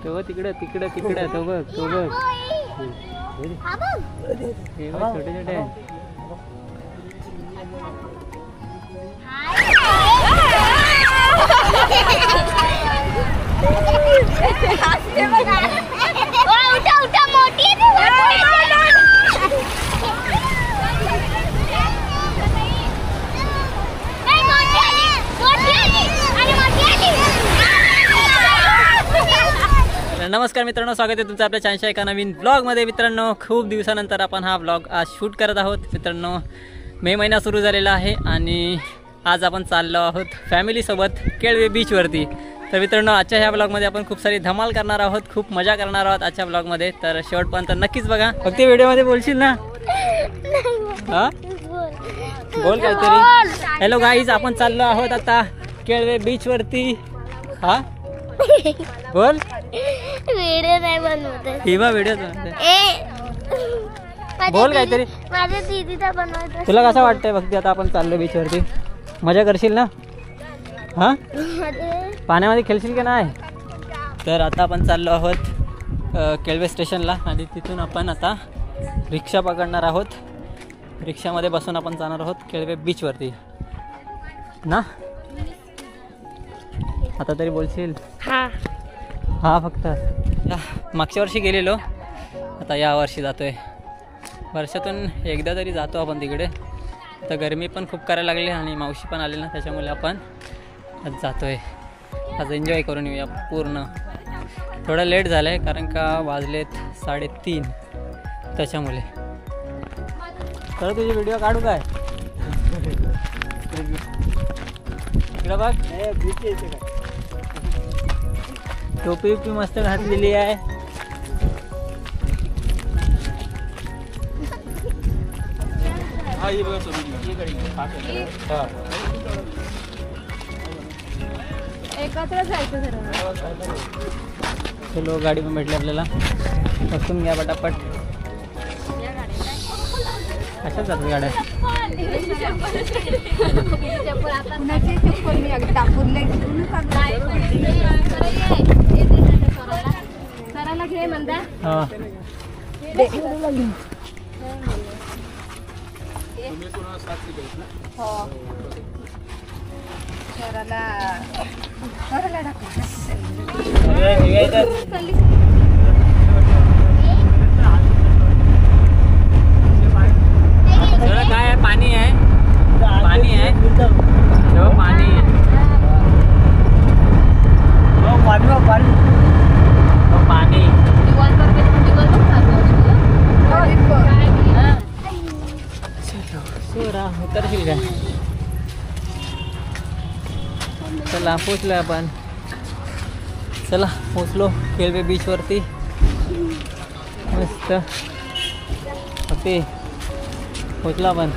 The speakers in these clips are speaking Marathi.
तो तिकडे तिकडे तिकडे तो बघ तो बघ हे बघ छोटे छोटे नमस्कार मित्रांनो, स्वागत आहे तुमचं आपल्या चॅनलच्या एका नवीन ब्लॉगमध्ये। मित्रांनो, खूप दिवसानंतर आपण हा ब्लॉग आज शूट करत आहोत। मित्रांनो, मे महिना सुरू झालेला आहे आणि आज आपण चाललो आहोत फॅमिलीसोबत केळवे बीचवरती। तर मित्रांनो, आजच्या ह्या ब्लॉगमध्ये आपण खूप सारी धमाल करणार आहोत, खूप मजा करणार आहोत आजच्या ब्लॉगमध्ये। तर शेवटपर्यंत नक्कीच बघा। फक्त व्हिडिओमध्ये बोलशील ना? हां, बोल काहीतरी। हॅलो गाईज, आपण चाललो आहोत आता केळवे बीचवरती। हां बोल। व्हिडिओ नाही बनवते हिमा, व्हिडिओ बोल काहीतरी। माझ्या दीदीचा बनवायचा। तुला कसं वाटतंय भक्ती? आता आपण चाललो बीचवरती, मजा करशील ना? हां, पाण्यामध्ये खेळशील की नाही? तर आता आपण चाललो आहोत केळवे स्टेशनला आणि तिथून आपण आता रिक्षा पकडणार आहोत। रिक्षामध्ये बसून आपण जाणार आहोत केळवे बीचवरती ना? आता तरी बोलशील? हां हां, फक्त मागच्या वर्षी गेलेलो, आता या वर्षी जातोय। वर्षातून एकदा तरी जातो आपण तिकडे। तर गरमी पण खूप करायला लागली आणि मावशी पण आली ना, त्याच्यामुळे आपण आज जातोय। आज एन्जॉय करून येऊया पूर्ण। थोडा लेट झालं आहे कारण का वाजलेत 3:30, त्याच्यामुळे। तर तुझी व्हिडिओ काढू काय? इकडं बघ, टोपी उपी मस्त घातलेली आहे। एकत्र जायचं जरा। चलो, गाडी पण भेटली आपल्याला, बसून घ्या पटापट। अशाच जातात गाड्या। हां, काय आहे? पाणी आहे, पाणी आहे, पाणी पाणी। उतरशील काय? चला, पोचलो आपण। चला, पोचलो केळवे बीचवरती। मस्त ओके, पोचलो आपण।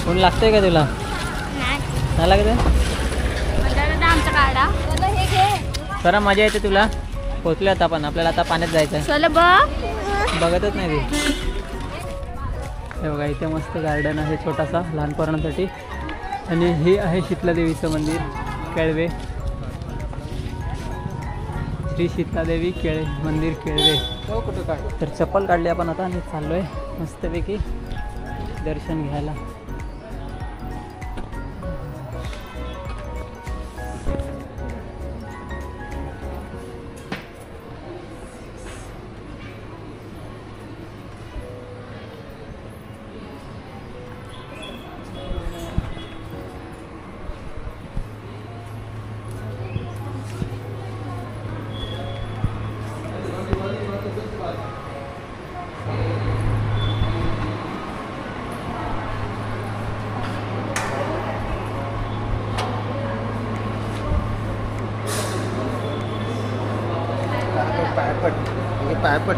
ऊन लागतंय का तुला? नाही लागत? जरा मजा येते तुला? पोचलो आता आपण, आपल्याला आता पाण्यात जायचं। बघतच नाही ते। हे बघा, इथे मस्त गार्डन आहे छोटासा लहान पोरांसाठी। आणि हे आहे शीतलादेवीचं मंदिर केळवे, श्री शीतलादेवी मंदिर केळवे। तर चप्पल काढली आपण आता आणि चाललोय मस्तपैकी दर्शन घ्यायला। पायपट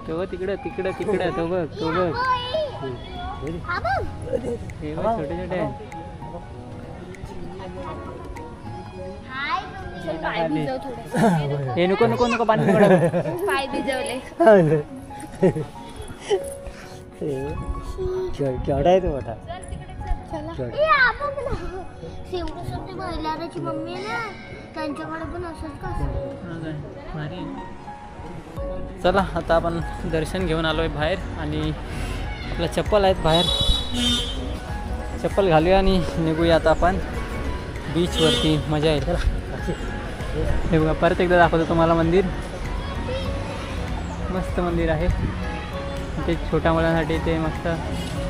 तो तिकडे तिकडे तिकडे तो बघ तो बघ। हा बघ. हे बघ, छोटे छोटे आहे. हाय चल, पाय खाली. भिजव थोडं. हे नको नको नको पाणी पडत. पाय भिजवले. केवढा आहे तो मोठा. चला. ए हा बघ ना. सिमरसची महिलाची मम्मी आहे ना, त्यांच्याकडे पण असंच कसं. भारी आहे. चला आता आपण दर्शन घेऊन आलोय बाहेर आणि आपल्या चप्पल आहेत बाहेर. चप्पल घालूया आणि निघूया आता आपण बीचवरती. मजा येईल. हे बघा, परत एकदा दाखवतो तुम्हाला मंदिर. मस्त मंदिर आहे. इथे छोट्या मुलांसाठी इथे मस्त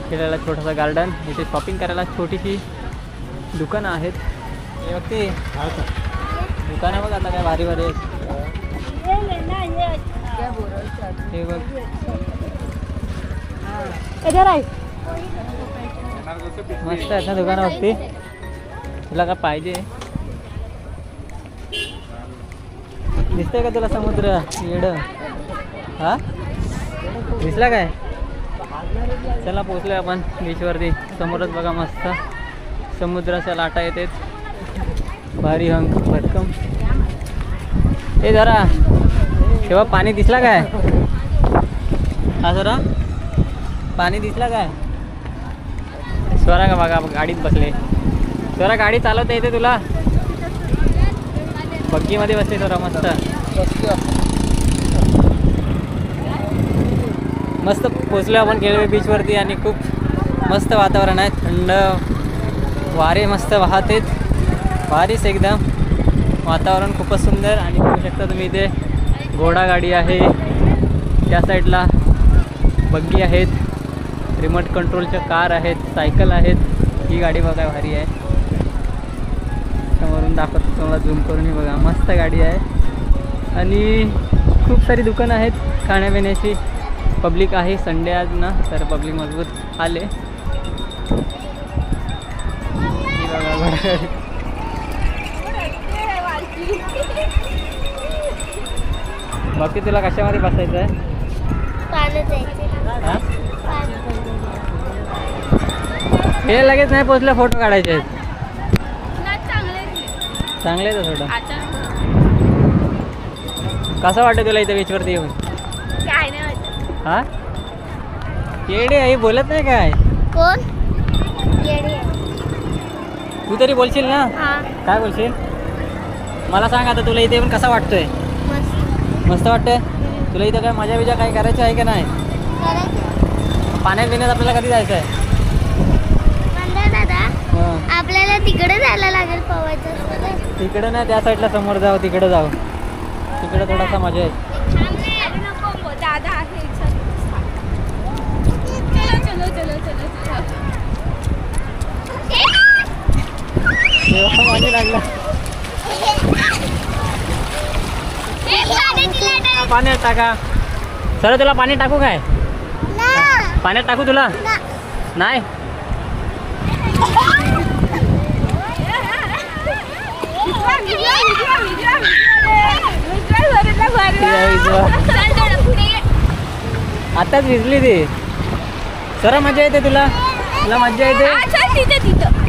खेळायला छोटासा गार्डन. इथे शॉपिंग करायला छोटीशी दुकानं आहेत. हे बघ ते दुकानं बघ आता काय भारी भारी आहेत. हे बघ मस्त आहेत ना दुकानं बघते. तुला काय पाहिजे? दिसतंय का तुला समुद्र? येड हा दिसला काय? चला पोचलोय आपण बीचवरती. समोरच बघा मस्त समुद्राच्या लाटा येतात. भारी हंग भटकम. हे जरा तेव्हा पाणी दिसला काय? हा जरा पाणी दिसला काय? स्वरा का बघा गाडीत बसले. स्वरा गाडी चालवता येते तुला? बग्गीमध्ये बसले स्वरा. मस्त मस्त पोचलो आपण केळवे बीचवरती आणि खूप मस्त वातावरण आहे. थंड वारे मस्त वाहतेत. भारीच एकदम वातावरण खूपच सुंदर. आणि बघू शकता तुम्ही इथे घोडा गाडी आहे, त्या साईडला बग्गी आहेत, रिमोट कंट्रोलच्या कार आहेत, सायकल आहेत. ही गाडी बघा भारी आहे. समोरून दाखवतो तुम्हाला झूम करून. ही बघा मस्त गाडी आहे. आणि खूप सारी दुकानं आहेत खाण्यापिण्याची. पब्लिक आहे, संडे आज ना, तर पब्लिक मजबूत आले. ही बघा घोडागाडी. बाकी तुला कशामध्ये बसायचं आहे? पाण्यात जायचं. हा? हे लगेच नाही पोचलं, फोटो काढायचे आहेत. चांगले आहे थोडं. कसं वाटतं तुला इथे बीचवरती येऊन? काय नाही वाटत. हा येडे आई बोलत नाही काय? कोण येडे? तू तरी बोलशील ना. हा काय बोलशील? मला सांग आता तुला इथे येऊन कसा वाटतोय? मस्त. मस्त वाटतंय. तुला इथं काय मजा बिजा काही करायची आहे का नाही? करायचं. पाण्यात बिण्यात आपल्याला कधी जायचं आहे? दादा हां आपल्याला तिकडे जायला लागेल पवायचं असतं ना. तिकडे नाही, त्या साईडला समोर जाऊ, तिकडे जाऊ. तिकडे थोडासा मजा आहे. दादा आहे. चलो चलो चलो चलो. तेव्हा मागे लागला. पाण्यात टाका. सर तुला पाण्यात टाकू काय? पाण्यात टाकू तुला? नाही. आताच भिजली ती. सर मजा येते तुला? तुला मजा येते? तिथं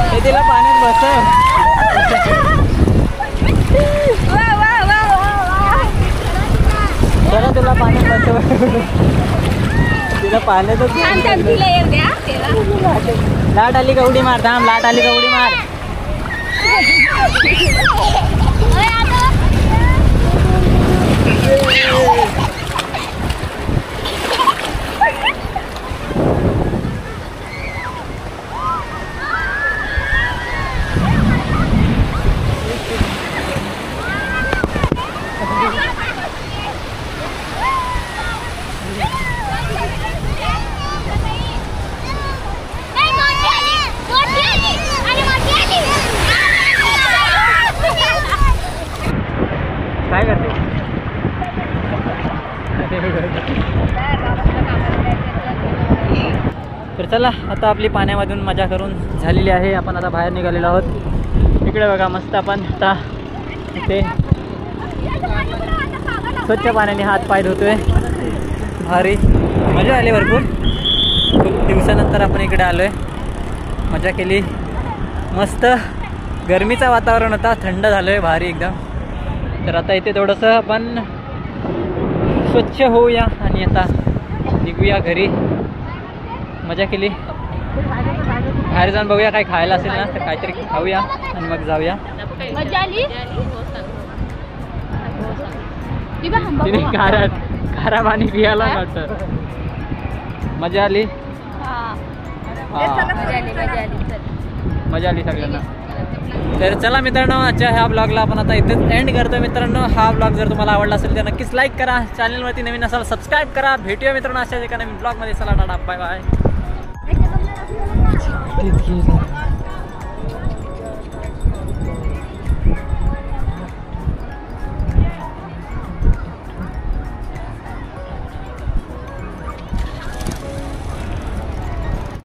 हे तिला पाण्यात बसव. जरा तुला पाण्यात बसव. तिला पाण्यातच लाट आली का उडी मार. थांब, लाट आली का उडी मार. चला आता आपली पाण्यामधून मजा करून झालेली आहे. आपण आता बाहेर निघालेलो आहोत. इकडे बघा मस्त आपण आता इथे स्वच्छ पाण्याने हात पाय धुतोय. भारी मजा आली भरपूर. खूप दिवसानंतर आपण इकडे आलोय. मजा केली. मस्त गरमीचं वातावरण होता. थंड झालंय भारी एकदम. तर आता इथे थोडंसं आपण स्वच्छ होऊया आणि आता निघूया घरी. मजा केली. बाहेर जाऊन बघूया काय खायला असेल ना तर काहीतरी खाऊया आणि मग जाऊया. मजा आली. तिने खारा पाणी पियाला वाटतं. मजा आली. मजा आली सगळ्यांना. तर चला मित्रांनो आजच्या ह्या ब्लॉगला आपण आता इथेच एंड करतो. मित्रांनो हा ब्लॉग जर तुम्हाला आवडला असेल तर नक्कीच लाईक करा. चॅनलवरती नवीन असाल सबस्क्राईब करा. भेटूया मित्रांनो अशाच एका नवीन ब्लॉगमध्ये. चला टाटा बाय बाय.